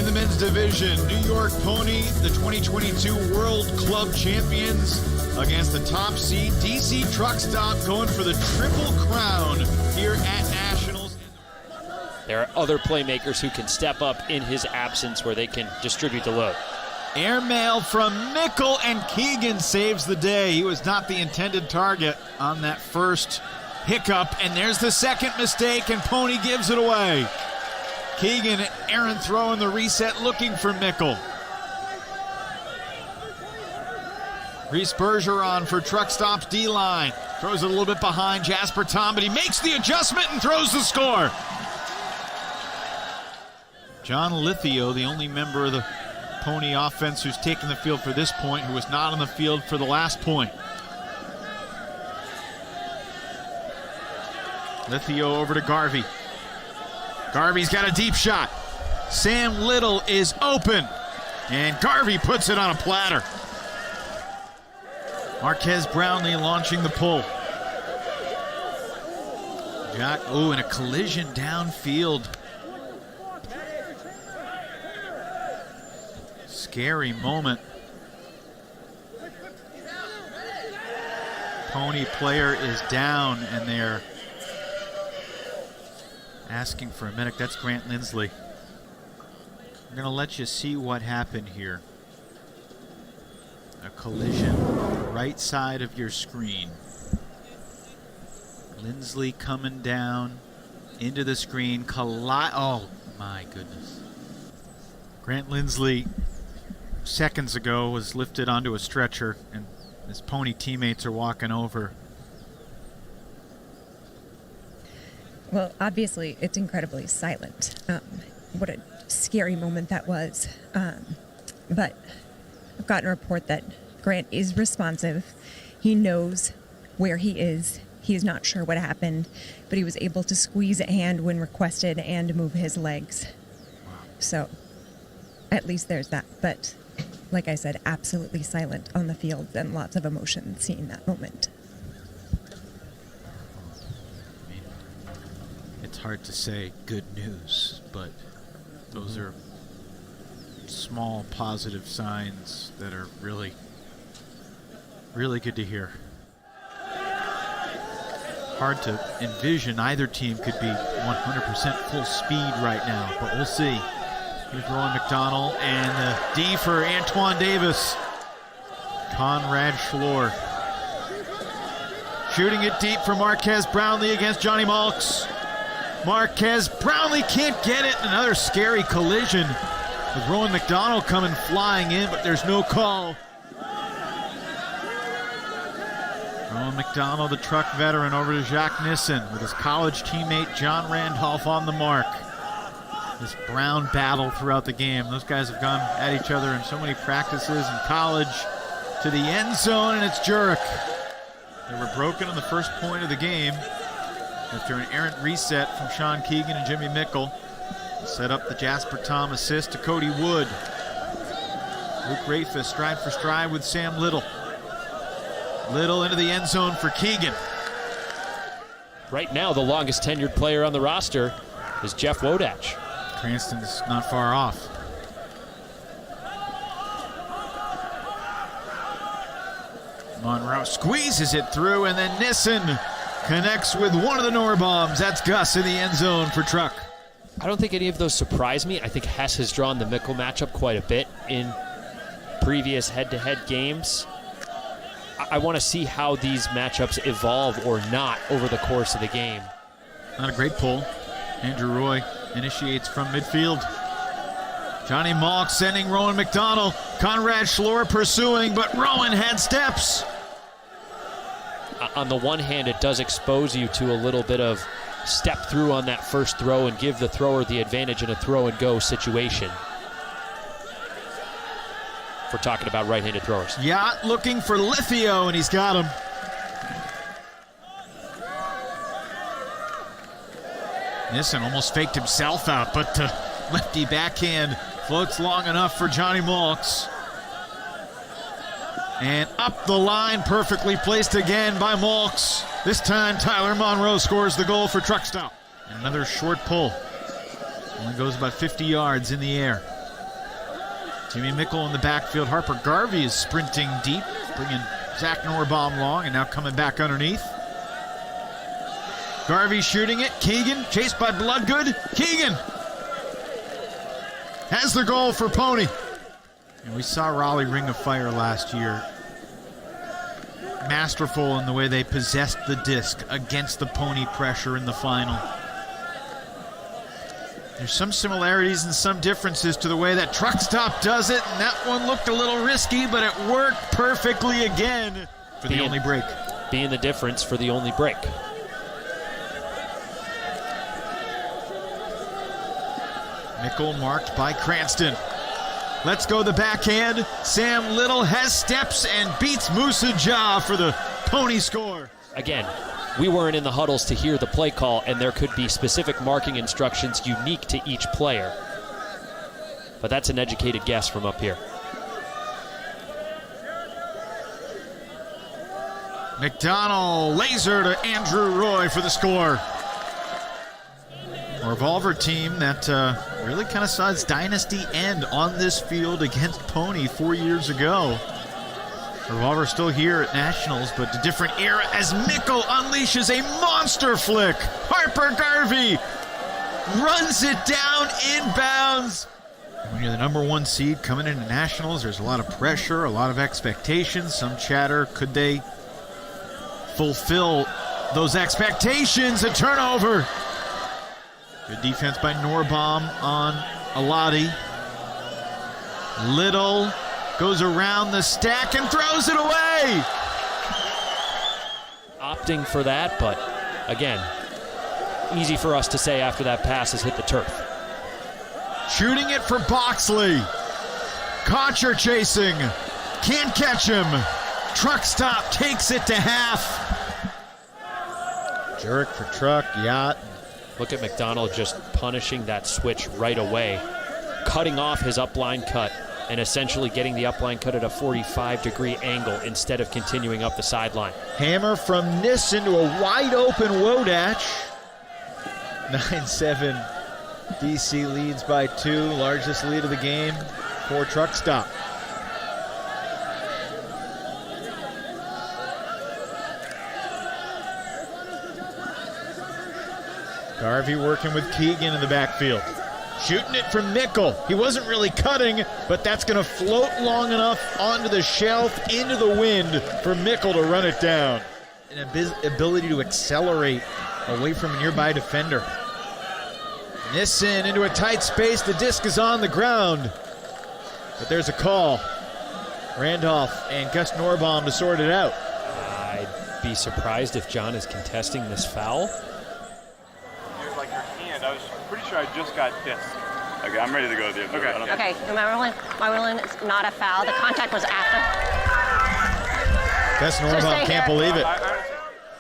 In the men's division, New York Pony, the 2022 World Club Champions, against the top seed DC Truck Stop, going for the Triple Crown here at Nationals. There are other playmakers who can step up in his absence where they can distribute the load. Airmail from Mickle, and Keegan saves the day. He was not the intended target on that first hiccup, and there's the second mistake, and Pony gives it away. Keegan, Aaron throwing the reset, looking for Mickle. Reese Bergeron for Truck Stop's D-line. Throws it a little bit behind Jasper Tom, but he makes the adjustment and throws the score. John Lithio, the only member of the Pony offense who's taken the field for this point, who was not on the field for the last point. Lithio over to Garvey. Garvey's got a deep shot. Sam Little is open, and Garvey puts it on a platter. Marquez Brownlee launching the pull. Jack, and a collision downfield. Scary moment. Pony player is down, and they're asking for a medic. That's Grant Lindsley. I'm going to let you see what happened here. A collision, right side of your screen. Lindsley coming down into the screen. Oh, my goodness. Grant Lindsley, seconds ago, was lifted onto a stretcher, and his Pony teammates are walking over. Well, obviously, it's incredibly silent. What a scary moment that was. But I've gotten a report that Grant is responsive. He knows where he is. He is not sure what happened, but he was able to squeeze a hand when requested and move his legs. Wow. So at least there's that. But like I said, absolutely silent on the field and lots of emotion seeing that moment. It's hard to say good news, but those are small positive signs that are really, really good to hear. Hard to envision either team could be 100% full speed right now, but we'll see. Here's Rowan McDonald, and the D for Antoine Davis. Conrad Schlor. Shooting it deep for Marquez Brownlee against Johnny Malks. Marquez Brownlee can't get it. Another scary collision with Rowan McDonald coming flying in, but there's no call. Rowan McDonald, the truck veteran, over to Jacques Nissen with his college teammate John Randolph on the mark. This Brown battle throughout the game. Those guys have gone at each other in so many practices in college. To the end zone, and it's Jurek. They were broken on the first point of the game after an errant reset from Sean Keegan and Jimmy Mickle. Set up the Jasper Tom assist to Cody Wood. Luke Rafis stride for stride with Sam Little. Little into the end zone for Keegan. Right now, the longest tenured player on the roster is Jeff Wodach. Cranston's not far off. Monroe squeezes it through, and then Nissen connects with one of the Norbombs. That's Gus in the end zone for Truck. I don't think any of those surprise me. I think Hess has drawn the Mickle matchup quite a bit in previous head-to-head games. I want to see how these matchups evolve or not over the course of the game. Not a great pull. Andrew Roy initiates from midfield. Johnny Malk sending Rowan McDonald. Conrad Schlor pursuing, but Rowan had steps. On the one hand, it does expose you to a little bit of step through on that first throw and give the thrower the advantage in a throw and go situation. If we're talking about right-handed throwers. Yeah, looking for Lithio, and he's got him. Nissen almost faked himself out, but lefty backhand floats long enough for Johnny Malks. And up the line, perfectly placed again by Malks. This time, Tyler Monroe scores the goal for Truck Stop. And another short pull. Only goes about 50 yards in the air. Timmy Mickle in the backfield. Harper Garvey is sprinting deep, bringing Zach Norbaum long, and now coming back underneath. Garvey shooting it. Keegan chased by Bloodgood. Keegan has the goal for Pony. And we saw Raleigh Ring of Fire last year. Masterful in the way they possessed the disc against the Pony pressure in the final. There's some similarities and some differences to the way that Truck Stop does it, and that one looked a little risky, but it worked perfectly again for the only break. Being the difference for the only break. Mickle marked by Cranston. Let's go the backhand. Sam Little has steps and beats Musa Ja for the Pony score. Again, we weren't in the huddles to hear the play call, and there could be specific marking instructions unique to each player. But that's an educated guess from up here. McDonald laser to Andrew Roy for the score. A Revolver team that really kind of saw its dynasty end on this field against Pony 4 years ago. Revolver still here at Nationals, but a different era as Mickle unleashes a monster flick. Harper Garvey runs it down inbounds. When you're the number 1 seed coming into Nationals, there's a lot of pressure, a lot of expectations. Some chatter, could they fulfill those expectations? A turnover. Good defense by Norbaum on Alati. Little goes around the stack and throws it away. Opting for that, but again, easy for us to say after that pass has hit the turf. Shooting it for Boxley. Kocher chasing. Can't catch him. Truck Stop takes it to half. Jurek for Truck, Yacht. Look at McDonald just punishing that switch right away, cutting off his upline cut and essentially getting the upline cut at a 45-degree angle instead of continuing up the sideline. Hammer from Nissen to a wide-open Wodach. 9-7. DC leads by 2, largest lead of the game for Truck Stop. Garvey working with Keegan in the backfield. Shooting it from Mickle. He wasn't really cutting, but that's going to float long enough onto the shelf, into the wind for Mickle to run it down. An ability to accelerate away from a nearby defender. Nissen into a tight space. The disc is on the ground, but there's a call. Randolph and Gus Norbaum to sort it out. I'd be surprised if John is contesting this foul. Like your hand, I was pretty sure I just got disc. Okay, I'm ready to go to the other. Okay, my ruling is not a foul. The contact was after. Gus Norbaum can't believe it.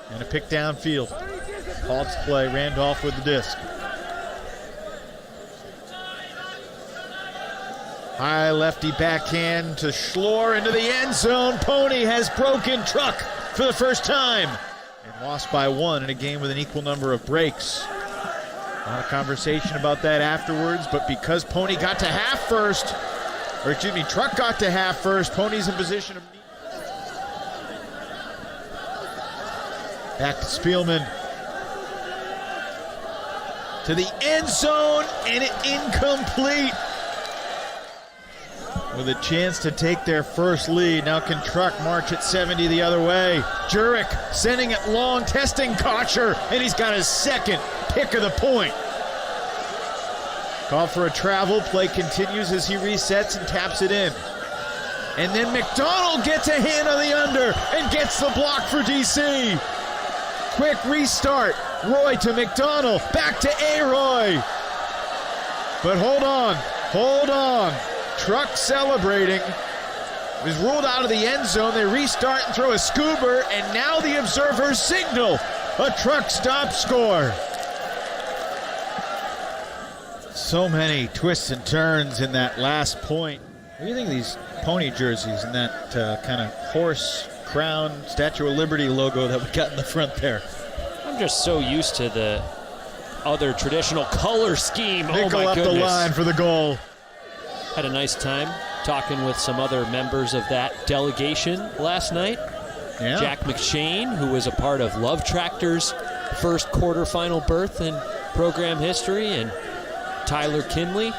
And a pick downfield. Halts play, Randolph with the disc. High lefty backhand to Schlor into the end zone. Pony has broken Truck for the first time. And lost by 1 in a game with an equal number of breaks. A lot of conversation about that afterwards, but because Pony got to half first, or excuse me, Truck got to half first, Pony's in position of... Back to Spielman. To the end zone, and it incomplete. With a chance to take their first lead. Now can Truck march at 70 the other way. Jurek sending it long, testing Kocher, and he's got his second pick of the point. Call for a travel. Play continues as he resets and taps it in. And then McDonald gets a hand on the under and gets the block for DC. Quick restart. Roy to McDonald. Back to A-Roy. But hold on. Truck celebrating. Was ruled out of the end zone. They restart and throw a scoober, and now the observers signal a Truck Stop score. So many twists and turns in that last point. What do you think of these Pony jerseys and that kind of horse crown Statue of Liberty logo that we got in the front there? I'm just so used to the other traditional color scheme. Mickle oh my up goodness. the line for the goal. Had a nice time talking with some other members of that delegation last night. Yeah. Jack McShane, who was a part of Love Tractor's first quarterfinal berth in program history, and Tyler Kinley,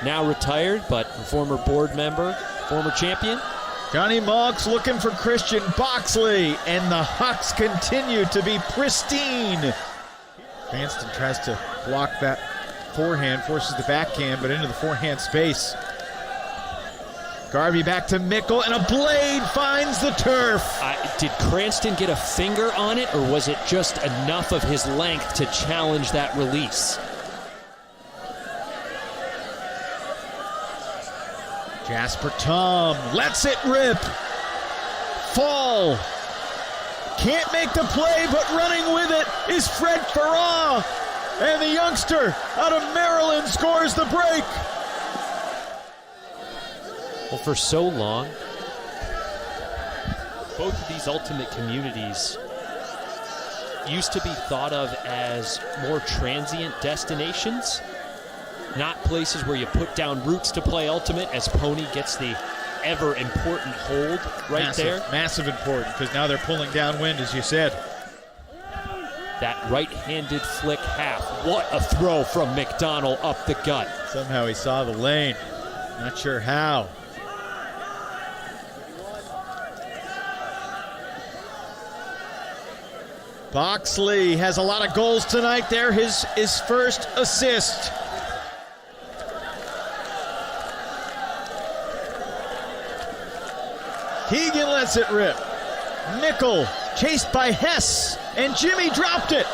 now retired, but a former board member, former champion. Johnny Moggs looking for Christian Boxley, and the Hucks continue to be pristine. Cranston tries to block that forehand, forces the backhand, but into the forehand space. Garvey back to Mickle, and a blade finds the turf. Did Cranston get a finger on it, or was it just enough of his length to challenge that release? Jasper Tom lets it rip. Fall. Can't make the play, but running with it is Fred Farrar. And the youngster out of Maryland scores the break. Well, for so long, both of these ultimate communities used to be thought of as more transient destinations, not places where you put down roots to play ultimate, as Pony gets the ever important hold there. Massive important, because now they're pulling downwind, as you said. That right-handed flick half. What a throw from McDonald up the gut. Somehow he saw the lane. Not sure how. Boxley has a lot of goals tonight there. His first assist. Keegan lets it rip. Mickle chased by Hess, and Jimmy dropped it.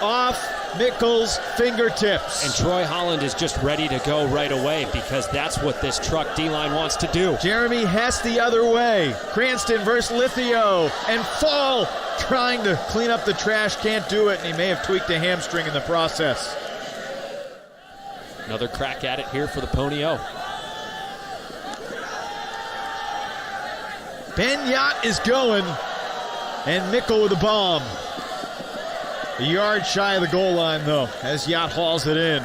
Off Mickle's fingertips. And Troy Holland is just ready to go right away, because that's what this truck D-line wants to do. Jeremy Hess the other way. Cranston versus Lithio, and Fall trying to clean up the trash, can't do it, and he may have tweaked a hamstring in the process. Another crack at it here for the Pony O. Ben Yacht is going, and Mickle with a bomb. A yard shy of the goal line, though, as Yacht hauls it in.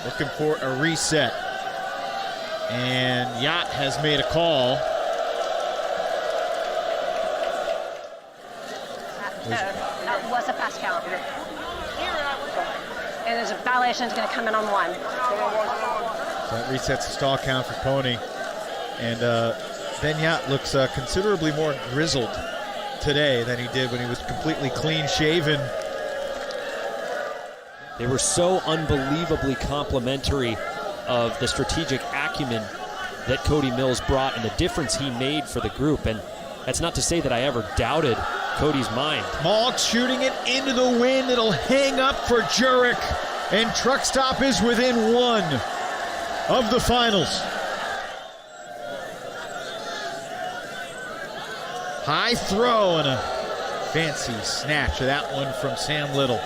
Looking for a reset. And Yacht has made a call. That was a pass count. And there's a violation is going to come in on one. So that resets the stall count for Pony. And Ben Yacht looks considerably more grizzled today than he did when he was completely clean shaven. They were so unbelievably complimentary of the strategic acumen that Cody Mills brought and the difference he made for the group. And that's not to say that I ever doubted Cody's mind. Moggs shooting it into the wind. It'll hang up for Jurek. And Truck Stop is within one of the finals. High throw and a fancy snatch of that one from Sam Little.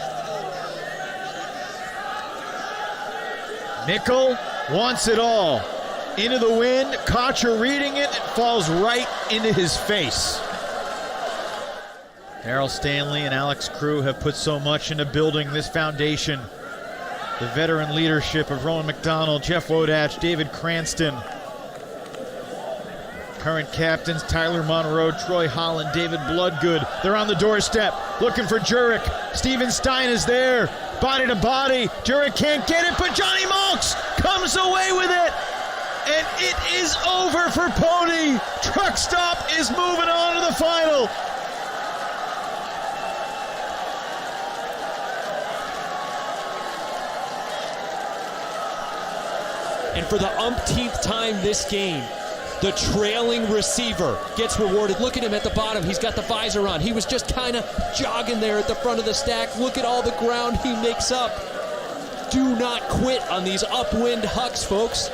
Mickle wants it all. Into the wind, Kocher reading it, it falls right into his face. Daryl Stanley and Alex Crew have put so much into building this foundation. The veteran leadership of Rowan McDonald, Jeff Wodach, David Cranston. Current captains Tyler Monroe, Troy Holland, David Bloodgood. They're on the doorstep looking for Jurek. Steven Stein is there. Body to body. Jurek can't get it, but Johnny Malks comes away with it. And it is over for Pony. Truck Stop is moving on to the final. And for the umpteenth time this game, the trailing receiver gets rewarded. Look at him at the bottom. He's got the visor on. He was just kind of jogging there at the front of the stack. Look at all the ground he makes up. Do not quit on these upwind Hucks, folks.